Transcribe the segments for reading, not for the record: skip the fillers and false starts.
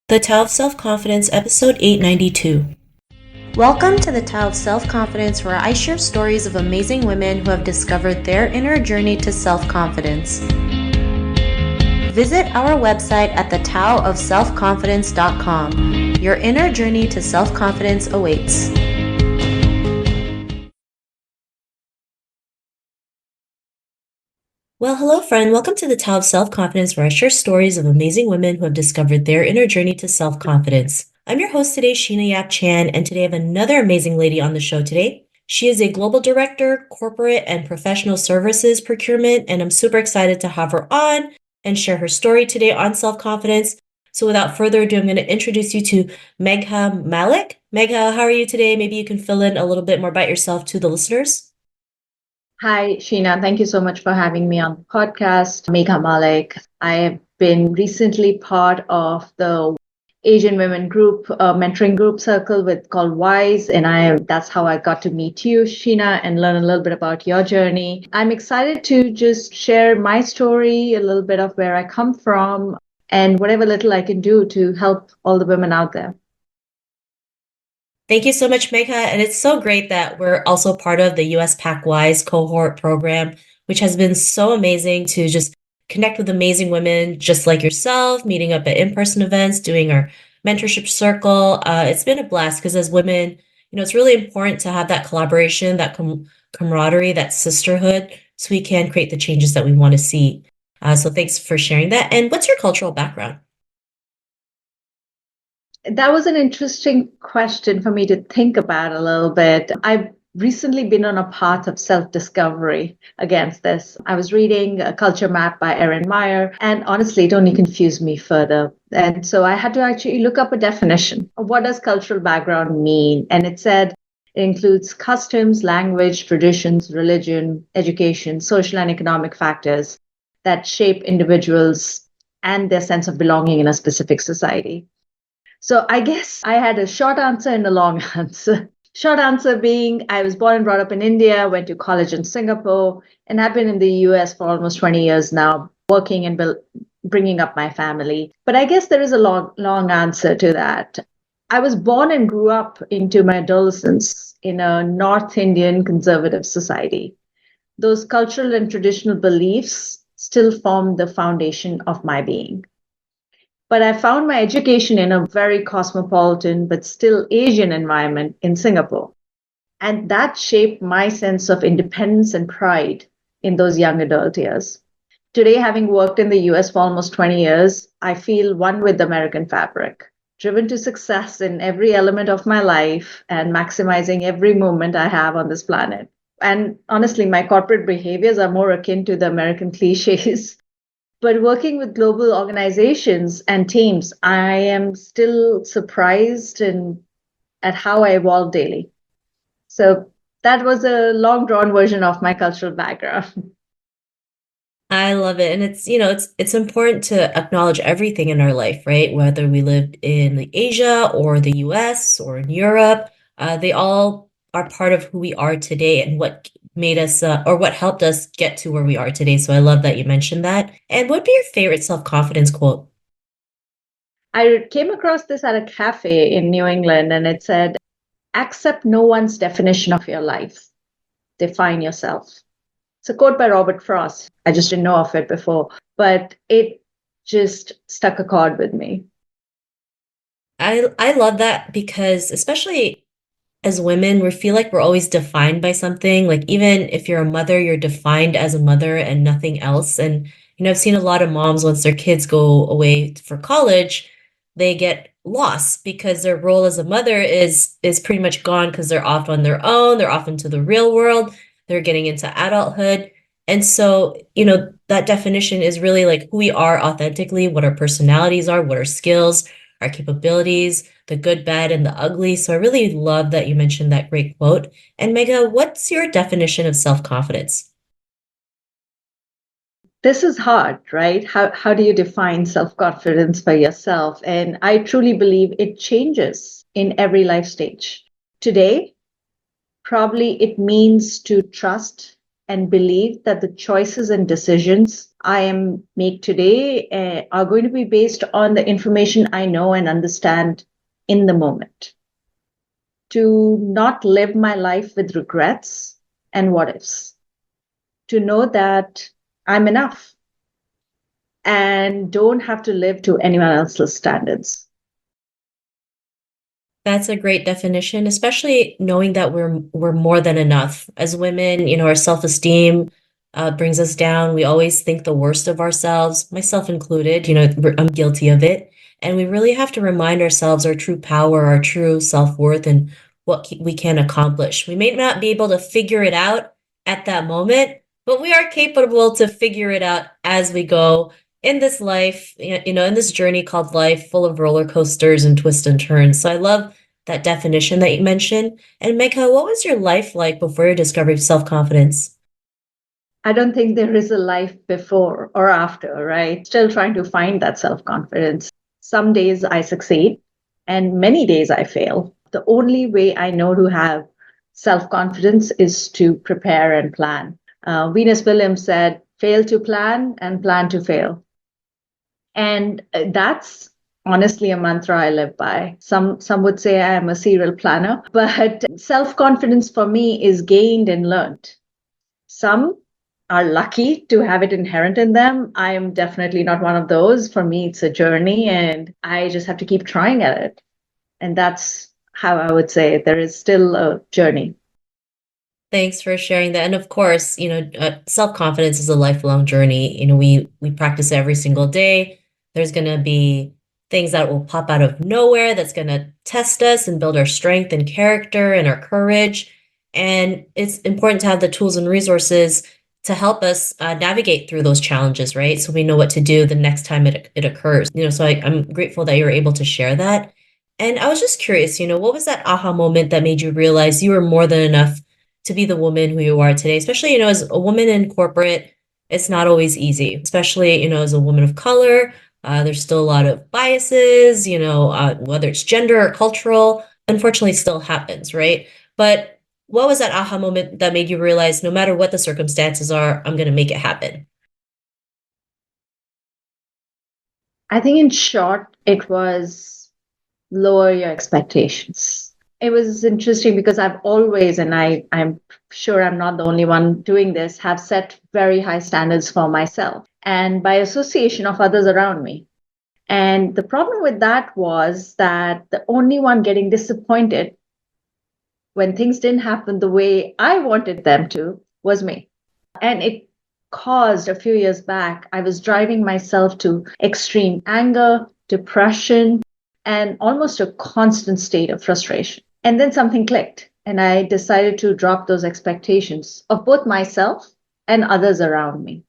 The Tao of Self-Confidence, episode 892. Welcome to the Tao of Self-Confidence, where I share stories of amazing women who have discovered their inner journey to self-confidence. Visit our website at thetaoofselfconfidence.com. Your inner journey to self-confidence awaits. Well, hello, friend. Welcome to the Tao of Self-Confidence, where I share stories of amazing women who have discovered their inner journey to self-confidence. I'm your host today, Sheena Yap Chan, and today I have another amazing lady on the show today. She is a global director, corporate and professional services procurement, and I'm super excited to have her on and share her story today on self-confidence. So without further ado, I'm going to introduce you to Megha Malik. Megha, how are you today? Maybe you can fill in a little bit more about yourself to the listeners. Hi, Sheena. Thank you so much for having me on the podcast. Megha Malik. I have been recently part of the Asian women group, mentoring group circle called WISE, and that's how I got to meet you, Sheena, and learn a little bit about your journey. I'm excited to just share my story, a little bit of where I come from, and whatever little I can do to help all the women out there. Thank you so much, Megha. And it's so great that we're also part of the US PAC WISE cohort program, which has been so amazing to just connect with amazing women just like yourself, meeting up at in-person events, doing our mentorship circle. It's been a blast because as women, it's really important to have that collaboration, that camaraderie, that sisterhood, so we can create the changes that we want to see. So thanks for sharing that. And what's your cultural background? That was an interesting question for me to think about a little bit. I've recently been on a path of self-discovery against this. I was reading A Culture Map by Erin Meyer, and honestly, it only confused me further. And so I had to actually look up a definition of what does cultural background mean. And it said it includes customs, language, traditions, religion, education, social and economic factors that shape individuals and their sense of belonging in a specific society. So I guess I had a short answer and a long answer. Short answer being I was born and brought up in India, went to college in Singapore, and have been in the US for almost 20 years now, working and bringing up my family. But I guess there is a long answer to that. I was born and grew up into my adolescence in a North Indian conservative society. Those cultural and traditional beliefs still form the foundation of my being. But I found my education in a very cosmopolitan but still Asian environment in Singapore. And that shaped my sense of independence and pride in those young adult years. Today, having worked in the US for almost 20 years, I feel one with the American fabric, driven to success in every element of my life and maximizing every moment I have on this planet. And honestly, my corporate behaviors are more akin to the American cliches. But working with global organizations and teams, I am still surprised at how I evolve daily. So that was a long drawn version of my cultural background. I love it. And it's important to acknowledge everything in our life, right? Whether we lived in Asia or the US or in Europe, they all are part of who we are today and what made us or what helped us get to where we are today. So I love that you mentioned that. And what'd be your favorite self-confidence quote? I came across this at a cafe in New England, and it said, accept no one's definition of your life, define yourself. It's a quote by Robert Frost. I just didn't know of it before, but it just stuck a chord with me. I love that because especially as women, we feel like we're always defined by something. Like even if you're a mother, you're defined as a mother and nothing else. And I've seen a lot of moms once their kids go away for college, they get lost because their role as a mother is pretty much gone because they're off on their own, they're off into the real world, they're getting into adulthood. And so, that definition is really like who we are authentically, what our personalities are, what our skills, our capabilities, the good, bad, and the ugly. So I really love that you mentioned that great quote. And Megha, what's your definition of self-confidence? This is hard, right? How do you define self-confidence for yourself? And I truly believe it changes in every life stage. Today, probably it means to trust and believe that the choices and decisions I am make today are going to be based on the information I know and understand in the moment. To not live my life with regrets and what ifs. To know that I'm enough and don't have to live to anyone else's standards. That's a great definition, especially knowing that we're more than enough. As women, our self-esteem brings us down. We always think the worst of ourselves, myself included. I'm guilty of it. And we really have to remind ourselves our true power, our true self-worth, and what we can accomplish. We may not be able to figure it out at that moment, but we are capable to figure it out as we go in this life, in this journey called life, full of roller coasters and twists and turns. So I love that definition that you mentioned. And Megha, what was your life like before your discovery of self-confidence? I don't think there is a life before or after, right? Still trying to find that self confidence. Some days I succeed, and many days I fail. The only way I know to have self confidence is to prepare and plan. Venus Williams said, fail to plan and plan to fail. And that's honestly a mantra I live by. Some would say I am a serial planner, but self-confidence for me is gained and learned. Some are lucky to have it inherent in them. I am definitely not one of those. For me, it's a journey and I just have to keep trying at it. And that's how I would say there is still a journey. Thanks for sharing that. And of course, self-confidence is a lifelong journey. We practice every single day. There's going to be things that will pop out of nowhere that's going to test us and build our strength and character and our courage. And it's important to have the tools and resources to help us navigate through those challenges, right? So we know what to do the next time it occurs. So I'm grateful that you're able to share that. And I was just curious, what was that aha moment that made you realize you were more than enough to be the woman who you are today, especially, as a woman in corporate, it's not always easy, especially, as a woman of color. There's still a lot of biases, whether it's gender or cultural, unfortunately still happens, right? But what was that aha moment that made you realize no matter what the circumstances are, I'm going to make it happen? I think in short, it was lower your expectations. It was interesting because I've always, and I'm sure I'm not the only one doing this, have set very high standards for myself and by association of others around me. And the problem with that was that the only one getting disappointed when things didn't happen the way I wanted them to was me. And it caused a few years back, I was driving myself to extreme anger, depression, and almost a constant state of frustration. And then something clicked, and I decided to drop those expectations of both myself and others around me.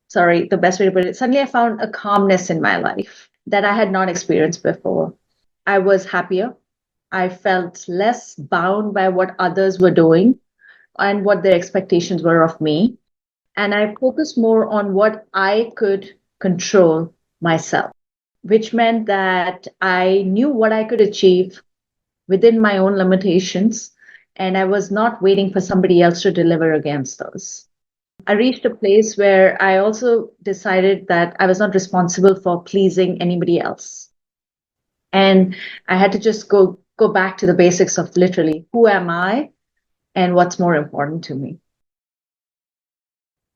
Sorry, the best way to put it, suddenly I found a calmness in my life that I had not experienced before. I was happier. I felt less bound by what others were doing and what their expectations were of me. And I focused more on what I could control myself, which meant that I knew what I could achieve within my own limitations, and I was not waiting for somebody else to deliver against those. I reached a place where I also decided that I was not responsible for pleasing anybody else. And I had to just go back to the basics of literally who am I and what's more important to me.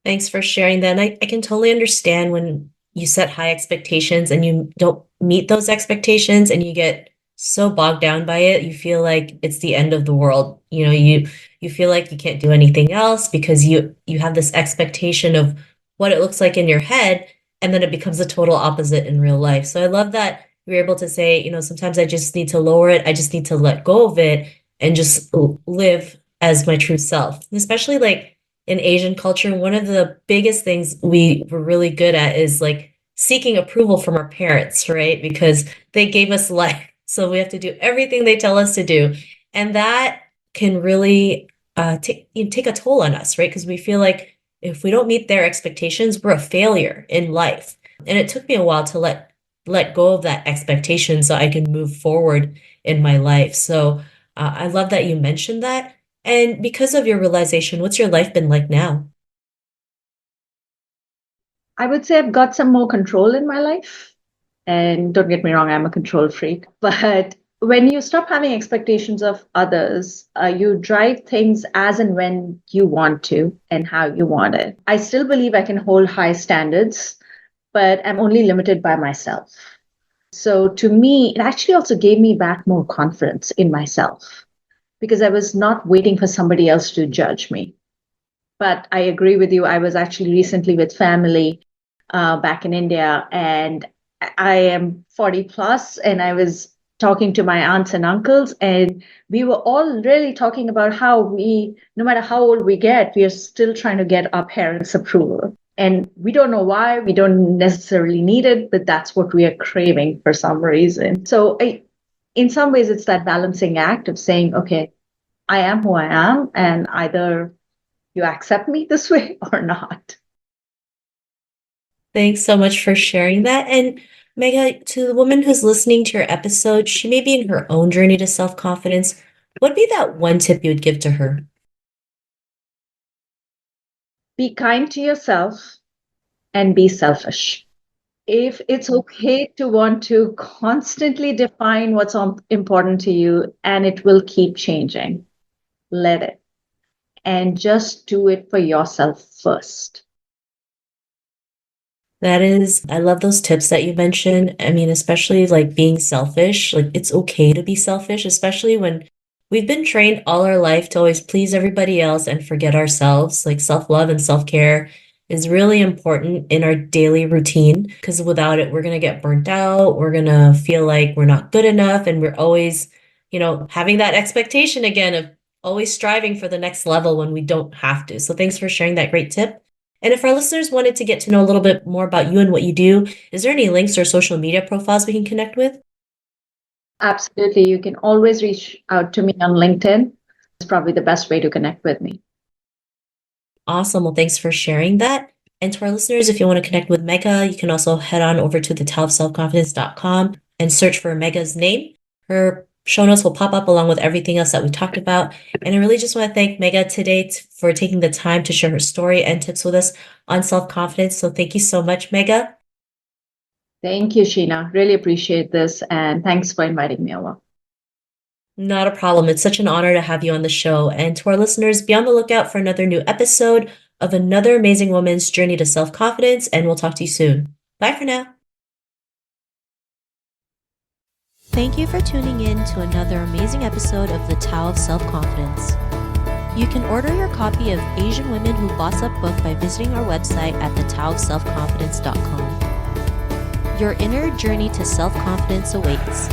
Thanks for sharing that. And I can totally understand when you set high expectations and you don't meet those expectations and you get so bogged down by it, you feel like it's the end of the world. You feel like you can't do anything else because you have this expectation of what it looks like in your head, and then it becomes the total opposite in real life. So I love that you're able to say, sometimes I just need to lower it. I just need to let go of it and just live as my true self. Especially like in Asian culture, one of the biggest things we were really good at is like seeking approval from our parents, right? Because they gave us life. So we have to do everything they tell us to do. And that can really take a toll on us, right? Because we feel like if we don't meet their expectations, we're a failure in life. And it took me a while to let go of that expectation so I can move forward in my life. So I love that you mentioned that. And because of your realization, what's your life been like now? I would say I've got some more control in my life. And don't get me wrong, I'm a control freak. But when you stop having expectations of others, you drive things as and when you want to and how you want it. I still believe I can hold high standards, but I'm only limited by myself. So to me, it actually also gave me back more confidence in myself because I was not waiting for somebody else to judge me. But I agree with you. I was actually recently with family back in India, and I am 40 plus, and I was talking to my aunts and uncles, and we were all really talking about how no matter how old we get, we are still trying to get our parents' approval. And we don't know why, we don't necessarily need it, but that's what we are craving for some reason. In some ways, it's that balancing act of saying, okay, I am who I am, and either you accept me this way or not. Thanks so much for sharing that. And Megha, to the woman who's listening to your episode, she may be in her own journey to self-confidence. What would be that one tip you would give to her? Be kind to yourself and be selfish. If it's okay to want to constantly define what's important to you and it will keep changing, let it. And just do it for yourself first. I love those tips that you mentioned. I mean, especially like being selfish. Like it's okay to be selfish, especially when we've been trained all our life to always please everybody else and forget ourselves. Like self-love and self-care is really important in our daily routine because without it, we're going to get burnt out. We're going to feel like we're not good enough. And we're always, having that expectation again of always striving for the next level when we don't have to. So thanks for sharing that great tip. And if our listeners wanted to get to know a little bit more about you and what you do, is there any links or social media profiles we can connect with? Absolutely. You can always reach out to me on LinkedIn. It's probably the best way to connect with me. Awesome. Well, thanks for sharing that. And to our listeners, if you want to connect with Megha, you can also head on over to thetowofselfconfidence.com and search for Megha's name. Her show notes will pop up along with everything else that we talked about. And I really just want to thank Megha today for taking the time to share her story and tips with us on self-confidence. So thank you so much, Megha. Thank you, Sheena. Really appreciate this. And thanks for inviting me over. Not a problem. It's such an honor to have you on the show. And to our listeners, be on the lookout for another new episode of another amazing woman's journey to self-confidence. And we'll talk to you soon. Bye for now. Thank you for tuning in to another amazing episode of The Tao of Self-Confidence. You can order your copy of Asian Women Who Boss Up book by visiting our website at thetowofselfconfidence.com. Your inner journey to self-confidence awaits.